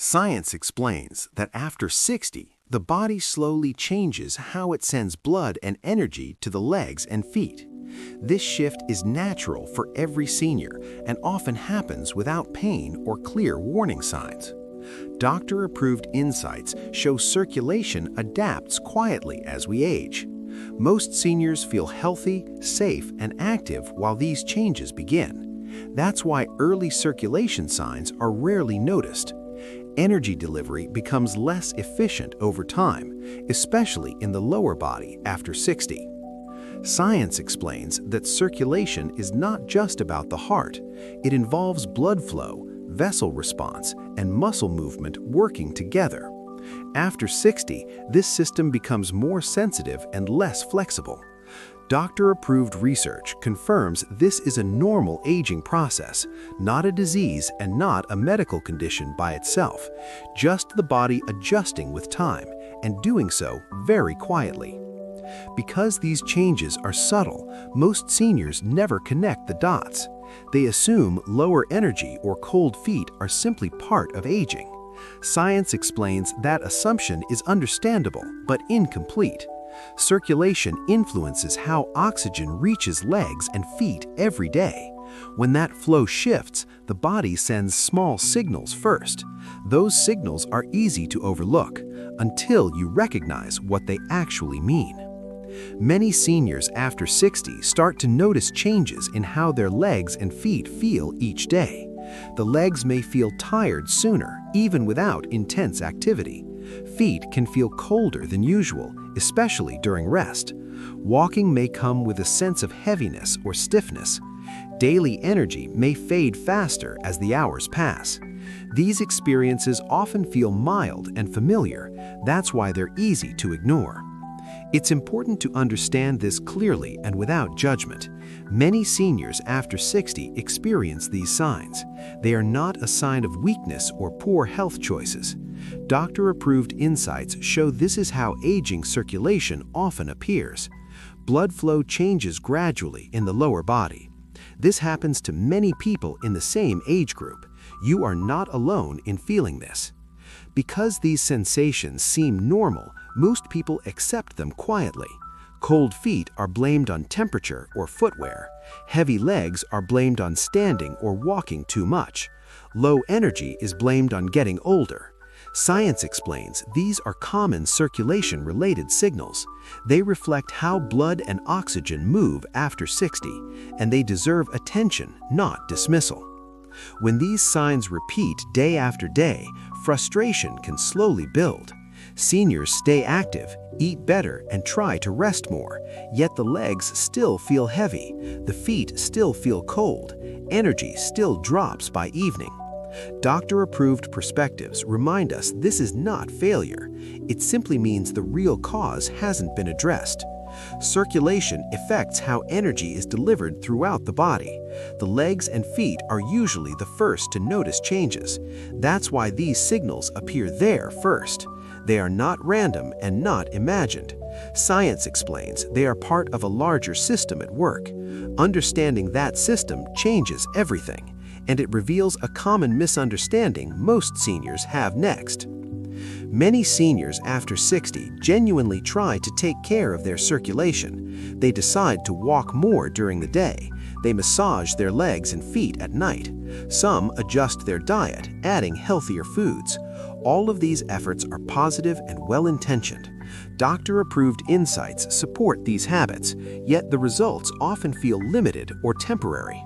Science explains that after 60, the body slowly changes how it sends blood and energy to the legs and feet. This shift is natural for every senior and often happens without pain or clear warning signs. Doctor-approved insights show circulation adapts quietly as we age. Most seniors feel healthy, safe, and active while these changes begin. That's why early circulation signs are rarely noticed. Energy delivery becomes less efficient over time, especially in the lower body after 60. Science explains that circulation is not just about the heart. It involves blood flow, vessel response, and muscle movement working together. After 60, this system becomes more sensitive and less flexible. Doctor-approved research confirms this is a normal aging process, not a disease and not a medical condition by itself, just the body adjusting with time and doing so very quietly. Because these changes are subtle, most seniors never connect the dots. They assume lower energy or cold feet are simply part of aging. Science explains that assumption is understandable but incomplete. Circulation influences how oxygen reaches legs and feet every day. When that flow shifts, the body sends small signals first. Those signals are easy to overlook until you recognize what they actually mean. Many seniors after 60 start to notice changes in how their legs and feet feel each day. The legs may feel tired sooner, even without intense activity. Feet can feel colder than usual, especially during rest. Walking may come with a sense of heaviness or stiffness. Daily energy may fade faster as the hours pass. These experiences often feel mild and familiar. That's why they're easy to ignore. It's important to understand this clearly and without judgment. Many seniors after 60 experience these signs. They are not a sign of weakness or poor health choices. Doctor-approved insights show this is how aging circulation often appears. Blood flow changes gradually in the lower body. This happens to many people in the same age group. You are not alone in feeling this. Because these sensations seem normal, most people accept them quietly. Cold feet are blamed on temperature or footwear. Heavy legs are blamed on standing or walking too much. Low energy is blamed on getting older. Science explains these are common circulation-related signals. They reflect how blood and oxygen move after 60, and they deserve attention, not dismissal. When these signs repeat day after day, frustration can slowly build. Seniors stay active, eat better, and try to rest more, yet the legs still feel heavy, the feet still feel cold, energy still drops by evening. Doctor-approved perspectives remind us this is not failure. It simply means the real cause hasn't been addressed. Circulation affects how energy is delivered throughout the body. The legs and feet are usually the first to notice changes. That's why these signals appear there first. They are not random and not imagined. Science explains they are part of a larger system at work. Understanding that system changes everything, and it reveals a common misunderstanding most seniors have next. Many seniors after 60 genuinely try to take care of their circulation. They decide to walk more during the day. They massage their legs and feet at night. Some adjust their diet, adding healthier foods. All of these efforts are positive and well-intentioned. Doctor-approved insights support these habits, yet the results often feel limited or temporary.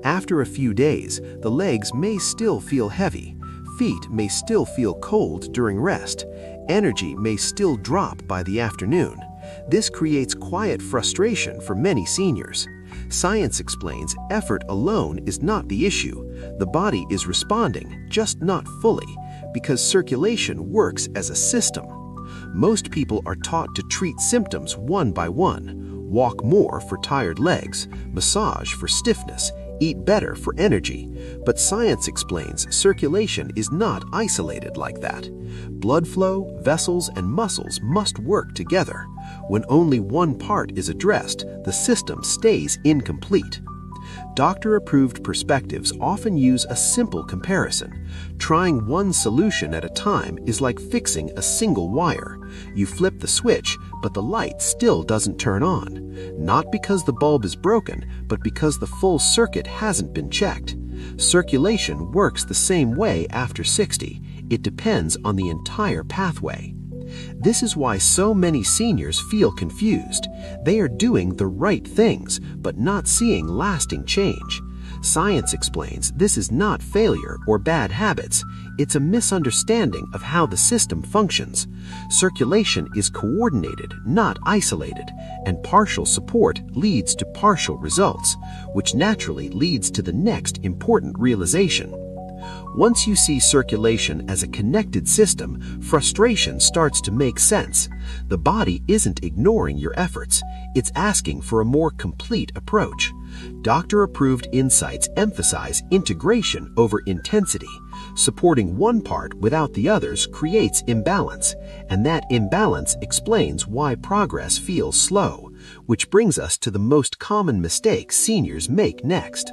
After a few days, the legs may still feel heavy. Feet may still feel cold during rest. Energy may still drop by the afternoon. This creates quiet frustration for many seniors. Science explains effort alone is not the issue. The body is responding, just not fully, because circulation works as a system. Most people are taught to treat symptoms one by one. Walk more for tired legs, massage for stiffness, eat better for energy. But science explains circulation is not isolated like that. Blood flow, vessels, and muscles must work together. When only one part is addressed, the system stays incomplete. Doctor-approved perspectives often use a simple comparison. Trying one solution at a time is like fixing a single wire. You flip the switch, but the light still doesn't turn on. Not because the bulb is broken, but because the full circuit hasn't been checked. Circulation works the same way after 60. It depends on the entire pathway. This is why so many seniors feel confused. They are doing the right things, but not seeing lasting change. Science explains this is not failure or bad habits. It's a misunderstanding of how the system functions. Circulation is coordinated, not isolated, and partial support leads to partial results, which naturally leads to the next important realization. Once you see circulation as a connected system, frustration starts to make sense. The body isn't ignoring your efforts, it's asking for a more complete approach. Doctor-approved insights emphasize integration over intensity. Supporting one part without the others creates imbalance, and that imbalance explains why progress feels slow, which brings us to the most common mistake seniors make next.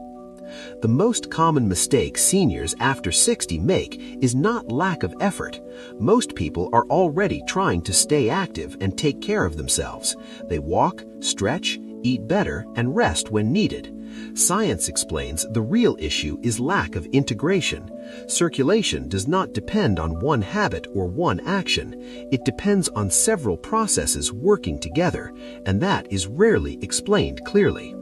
The most common mistake seniors after 60 make is not lack of effort. Most people are already trying to stay active and take care of themselves. They walk, stretch, eat better, and rest when needed. Science explains the real issue is lack of integration. Circulation does not depend on one habit or one action. It depends on several processes working together, and that is rarely explained clearly.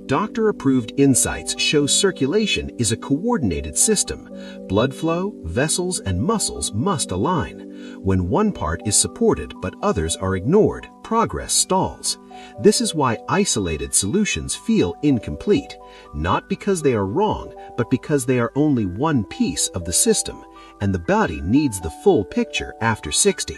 Doctor-approved insights show circulation is a coordinated system. Blood flow, vessels, and muscles must align. When one part is supported but others are ignored, progress stalls. This is why isolated solutions feel incomplete, not because they are wrong, but because they are only one piece of the system, and the body needs the full picture after 60.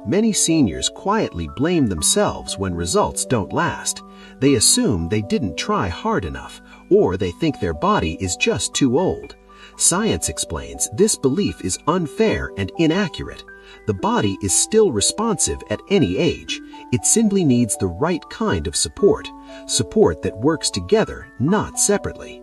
Many seniors quietly blame themselves when results don't last. They assume they didn't try hard enough, or they think their body is just too old. Science explains this belief is unfair and inaccurate. The body is still responsive at any age. It simply needs the right kind of support that works together, not separately.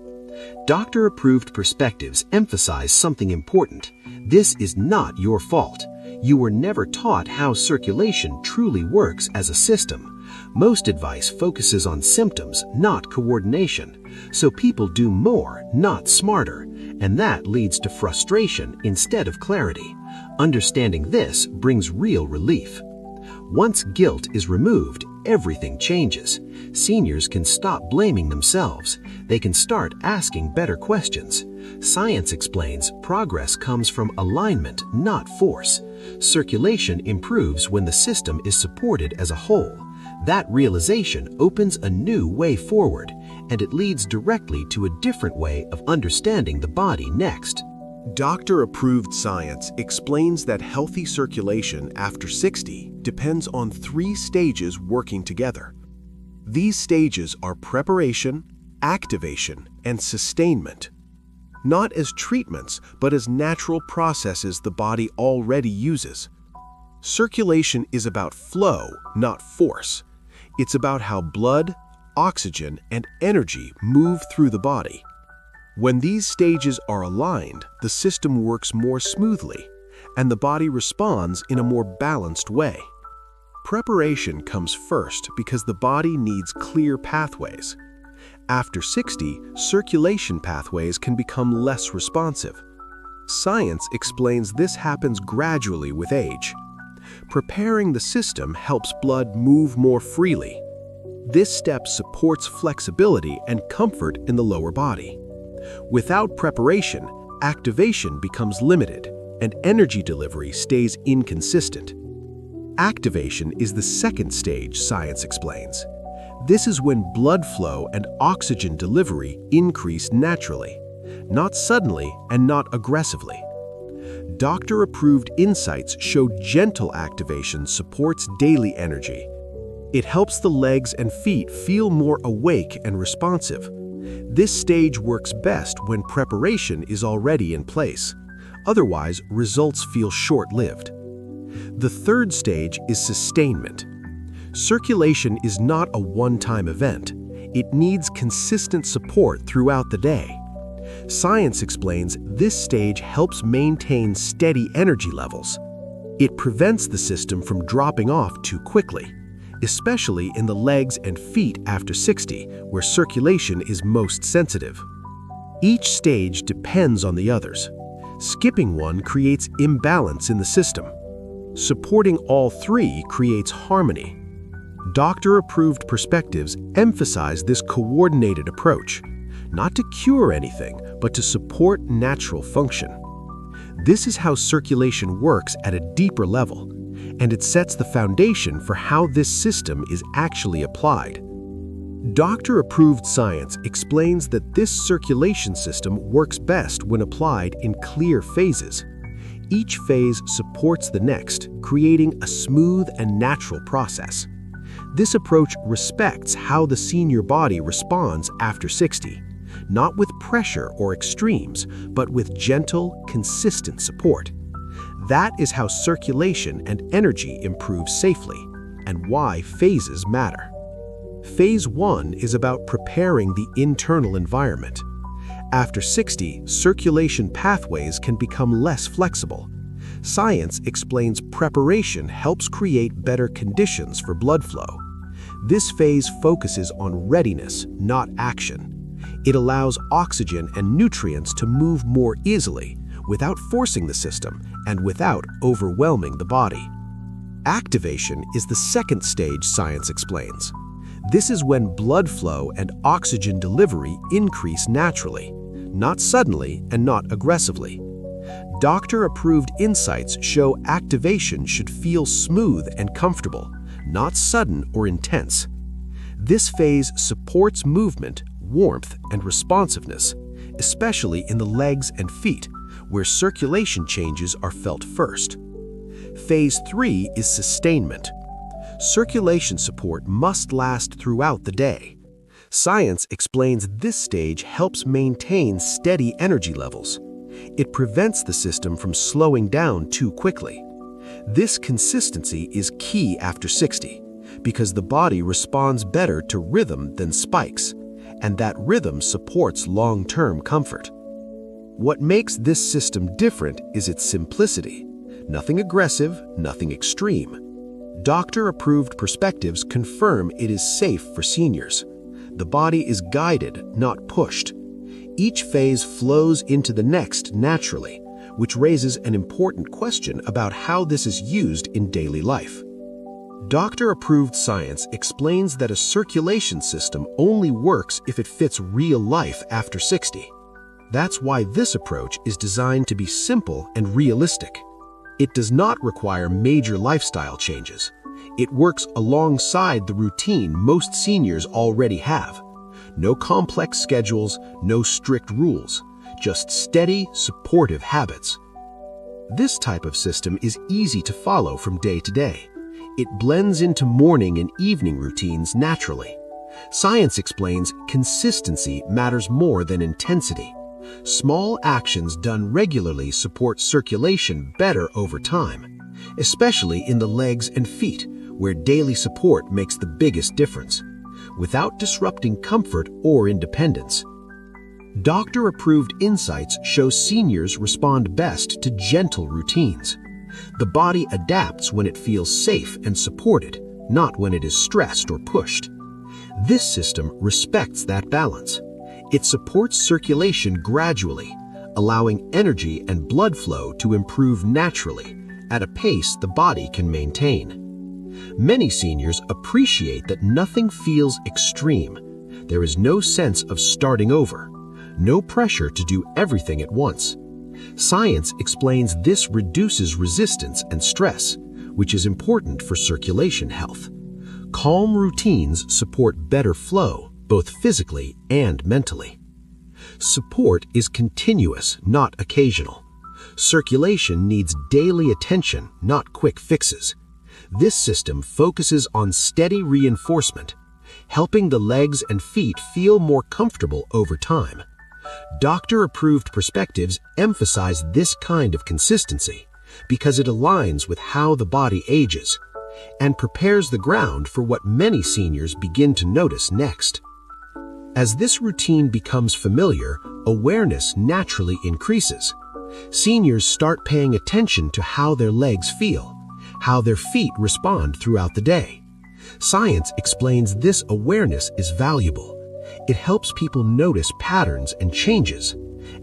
Doctor-approved perspectives emphasize something important. This is not your fault. You were never taught how circulation truly works as a system. Most advice focuses on symptoms, not coordination. So people do more, not smarter, and that leads to frustration instead of clarity. Understanding this brings real relief. Once guilt is removed, everything changes. Seniors can stop blaming themselves. They can start asking better questions. Science explains progress comes from alignment, not force. Circulation improves when the system is supported as a whole. That realization opens a new way forward, and it leads directly to a different way of understanding the body next. Doctor-approved science explains that healthy circulation after 60 depends on 3 stages working together. These stages are preparation, activation, and sustainment. Not as treatments, but as natural processes the body already uses. Circulation is about flow, not force. It's about how blood, oxygen, and energy move through the body. When these stages are aligned, the system works more smoothly, and the body responds in a more balanced way. Preparation comes first because the body needs clear pathways. After 60, circulation pathways can become less responsive. Science explains this happens gradually with age. Preparing the system helps blood move more freely. This step supports flexibility and comfort in the lower body. Without preparation, activation becomes limited, and energy delivery stays inconsistent. Activation is the second stage, science explains. This is when blood flow and oxygen delivery increase naturally, not suddenly and not aggressively. Doctor-approved insights show gentle activation supports daily energy. It helps the legs and feet feel more awake and responsive. This stage works best when preparation is already in place. Otherwise, results feel short-lived. The third stage is sustainment. Circulation is not a one-time event. It needs consistent support throughout the day. Science explains this stage helps maintain steady energy levels. It prevents the system from dropping off too quickly, especially in the legs and feet after 60, where circulation is most sensitive. Each stage depends on the others. Skipping one creates imbalance in the system. Supporting all three creates harmony. Doctor-approved perspectives emphasize this coordinated approach, not to cure anything, but to support natural function. This is how circulation works at a deeper level, and it sets the foundation for how this system is actually applied. Doctor-approved science explains that this circulation system works best when applied in clear phases. Each phase supports the next, creating a smooth and natural process. This approach respects how the senior body responds after 60, not with pressure or extremes, but with gentle, consistent support. That is how circulation and energy improve safely, and why phases matter. Phase 1 is about preparing the internal environment. After 60, circulation pathways can become less flexible. Science explains preparation helps create better conditions for blood flow. This phase focuses on readiness, not action. It allows oxygen and nutrients to move more easily, without forcing the system and without overwhelming the body. Activation is the second stage, science explains. This is when blood flow and oxygen delivery increase naturally, not suddenly and not aggressively. Doctor-approved insights show activation should feel smooth and comfortable, not sudden or intense. This phase supports movement, warmth, and responsiveness, especially in the legs and feet, where circulation changes are felt first. Phase 3 is sustainment. Circulation support must last throughout the day. Science explains this stage helps maintain steady energy levels. It prevents the system from slowing down too quickly. This consistency is key after 60, because the body responds better to rhythm than spikes, and that rhythm supports long-term comfort. What makes this system different is its simplicity. Nothing aggressive, nothing extreme. Doctor-approved perspectives confirm it is safe for seniors. The body is guided, not pushed. Each phase flows into the next naturally, which raises an important question about how this is used in daily life. Doctor-approved science explains that a circulation system only works if it fits real life after 60. That's why this approach is designed to be simple and realistic. It does not require major lifestyle changes. It works alongside the routine most seniors already have. No complex schedules, no strict rules, just steady, supportive habits. This type of system is easy to follow from day to day. It blends into morning and evening routines naturally. Science explains consistency matters more than intensity. Small actions done regularly support circulation better over time, especially in the legs and feet, where daily support makes the biggest difference, without disrupting comfort or independence. Doctor-approved insights show seniors respond best to gentle routines. The body adapts when it feels safe and supported, not when it is stressed or pushed. This system respects that balance. It supports circulation gradually, allowing energy and blood flow to improve naturally, at a pace the body can maintain. Many seniors appreciate that nothing feels extreme. There is no sense of starting over, no pressure to do everything at once. Science explains this reduces resistance and stress, which is important for circulation health. Calm routines support better flow, both physically and mentally. Support is continuous, not occasional. Circulation needs daily attention, not quick fixes. This system focuses on steady reinforcement, helping the legs and feet feel more comfortable over time. Doctor-approved perspectives emphasize this kind of consistency because it aligns with how the body ages and prepares the ground for what many seniors begin to notice next. As this routine becomes familiar, awareness naturally increases. Seniors start paying attention to how their legs feel, how their feet respond throughout the day. Science explains this awareness is valuable. It helps people notice patterns and changes,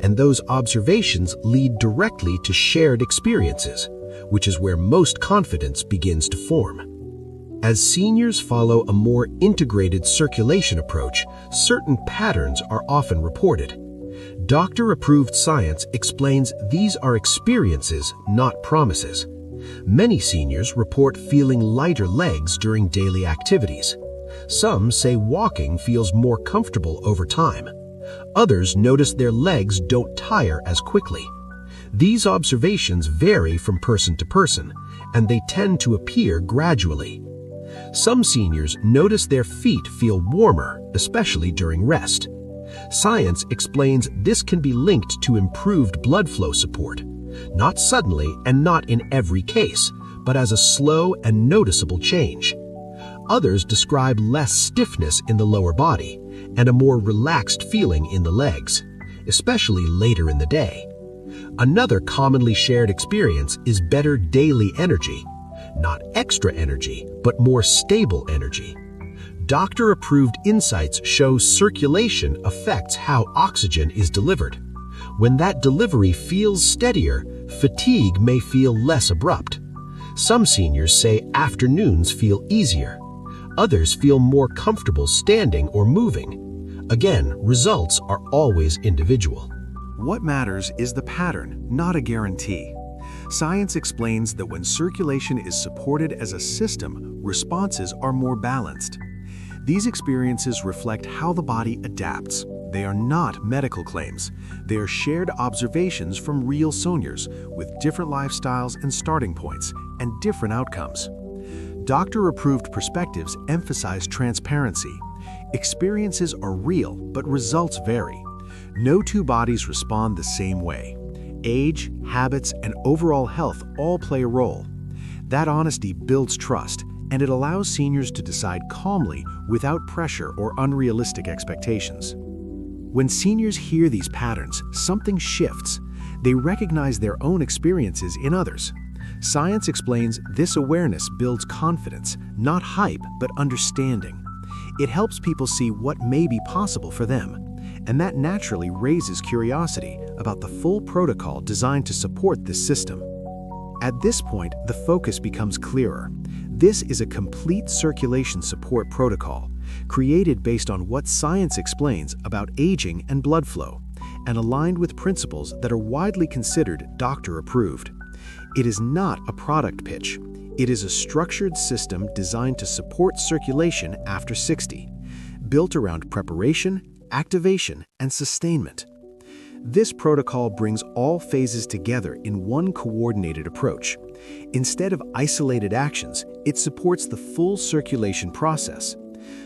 and those observations lead directly to shared experiences, which is where most confidence begins to form. As seniors follow a more integrated circulation approach, certain patterns are often reported. Doctor-approved science explains these are experiences, not promises. Many seniors report feeling lighter legs during daily activities. Some say walking feels more comfortable over time. Others notice their legs don't tire as quickly. These observations vary from person to person, and they tend to appear gradually. Some seniors notice their feet feel warmer, especially during rest. Science explains this can be linked to improved blood flow support, not suddenly and not in every case, but as a slow and noticeable change. Others describe less stiffness in the lower body and a more relaxed feeling in the legs, especially later in the day. Another commonly shared experience is better daily energy, not extra energy, but more stable energy. Doctor-approved insights show circulation affects how oxygen is delivered. When that delivery feels steadier, fatigue may feel less abrupt. Some seniors say afternoons feel easier. Others feel more comfortable standing or moving. Again, results are always individual. What matters is the pattern, not a guarantee. Science explains that when circulation is supported as a system, responses are more balanced. These experiences reflect how the body adapts. They are not medical claims. They are shared observations from real seniors with different lifestyles and starting points and different outcomes. Doctor-approved perspectives emphasize transparency. Experiences are real, but results vary. No two bodies respond the same way. Age, habits, and overall health all play a role. That honesty builds trust, and it allows seniors to decide calmly without pressure or unrealistic expectations. When seniors hear these patterns, something shifts. They recognize their own experiences in others. Science explains this awareness builds confidence, not hype, but understanding. It helps people see what may be possible for them, and that naturally raises curiosity about the full protocol designed to support this system. At this point, the focus becomes clearer. This is a complete circulation support protocol, created based on what science explains about aging and blood flow, and aligned with principles that are widely considered doctor-approved. It is not a product pitch. It is a structured system designed to support circulation after 60, built around preparation, activation, and sustainment. This protocol brings all phases together in one coordinated approach. Instead of isolated actions, it supports the full circulation process.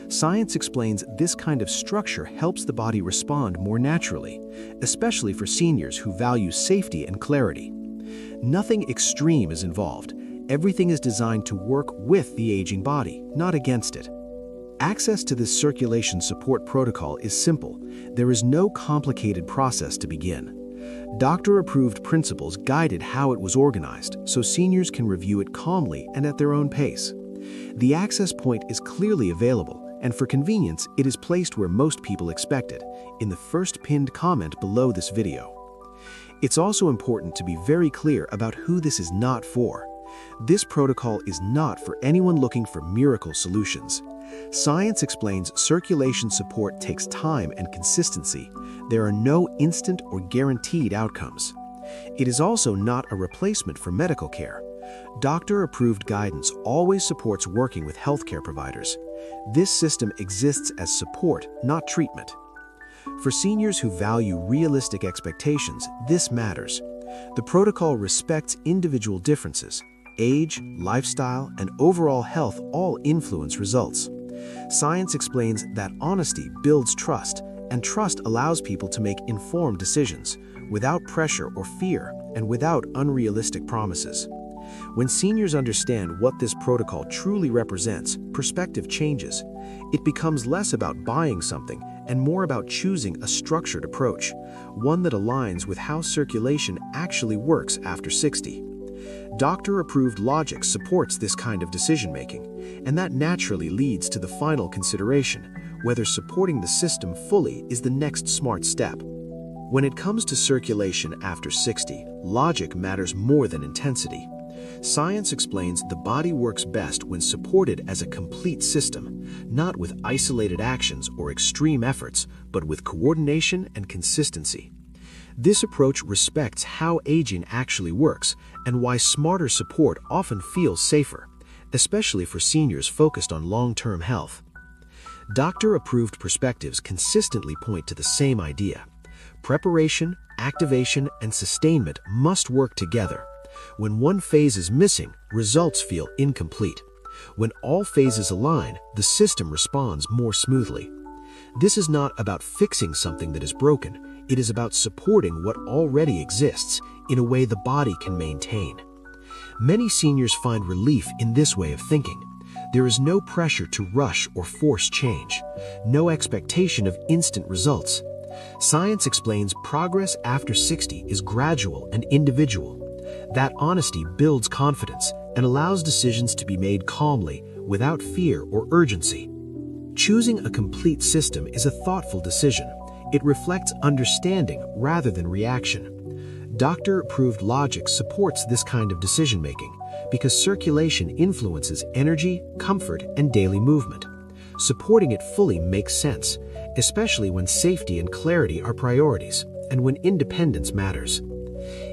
Science explains this kind of structure helps the body respond more naturally, especially for seniors who value safety and clarity. Nothing extreme is involved. Everything is designed to work with the aging body, not against it. Access to this circulation support protocol is simple. There is no complicated process to begin. Doctor-approved principles guided how it was organized, so seniors can review it calmly and at their own pace. The access point is clearly available, and for convenience, it is placed where most people expect it, in the first pinned comment below this video. It's also important to be very clear about who this is not for. This protocol is not for anyone looking for miracle solutions. Science explains circulation support takes time and consistency. There are no instant or guaranteed outcomes. It is also not a replacement for medical care. Doctor-approved guidance always supports working with healthcare providers. This system exists as support, not treatment. For seniors who value realistic expectations, this matters. The protocol respects individual differences. Age, lifestyle, and overall health all influence results. Science explains that honesty builds trust, and trust allows people to make informed decisions, without pressure or fear, and without unrealistic promises. When seniors understand what this protocol truly represents, perspective changes. It becomes less about buying something and more about choosing a structured approach, one that aligns with how circulation actually works after 60. Doctor-approved logic supports this kind of decision-making, and that naturally leads to the final consideration, whether supporting the system fully is the next smart step. When it comes to circulation after 60, logic matters more than intensity. Science explains the body works best when supported as a complete system, not with isolated actions or extreme efforts, but with coordination and consistency. This approach respects how aging actually works and why smarter support often feels safer, especially for seniors focused on long-term health. Doctor-approved perspectives consistently point to the same idea. Preparation, activation, and sustainment must work together. When one phase is missing, results feel incomplete. When all phases align, the system responds more smoothly. This is not about fixing something that is broken. It is about supporting what already exists in a way the body can maintain. Many seniors find relief in this way of thinking. There is no pressure to rush or force change, no expectation of instant results. Science explains progress after 60 is gradual and individual. That honesty builds confidence and allows decisions to be made calmly, without fear or urgency. Choosing a complete system is a thoughtful decision. It reflects understanding rather than reaction. Doctor-approved logic supports this kind of decision-making because circulation influences energy, comfort, and daily movement. Supporting it fully makes sense, especially when safety and clarity are priorities, and when independence matters.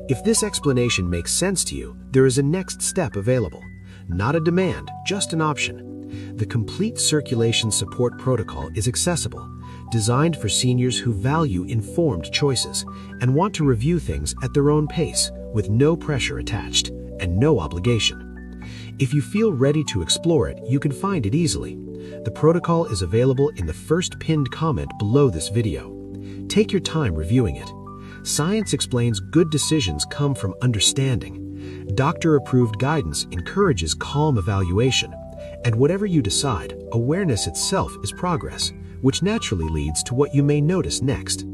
If this explanation makes sense to you, there is a next step available. Not a demand, just an option. The Complete Circulation Support Protocol is accessible, designed for seniors who value informed choices and want to review things at their own pace, with no pressure attached and no obligation. If you feel ready to explore it, you can find it easily. The protocol is available in the first pinned comment below this video. Take your time reviewing it. Science explains good decisions come from understanding. Doctor-approved guidance encourages calm evaluation. And whatever you decide, awareness itself is progress, which naturally leads to what you may notice next.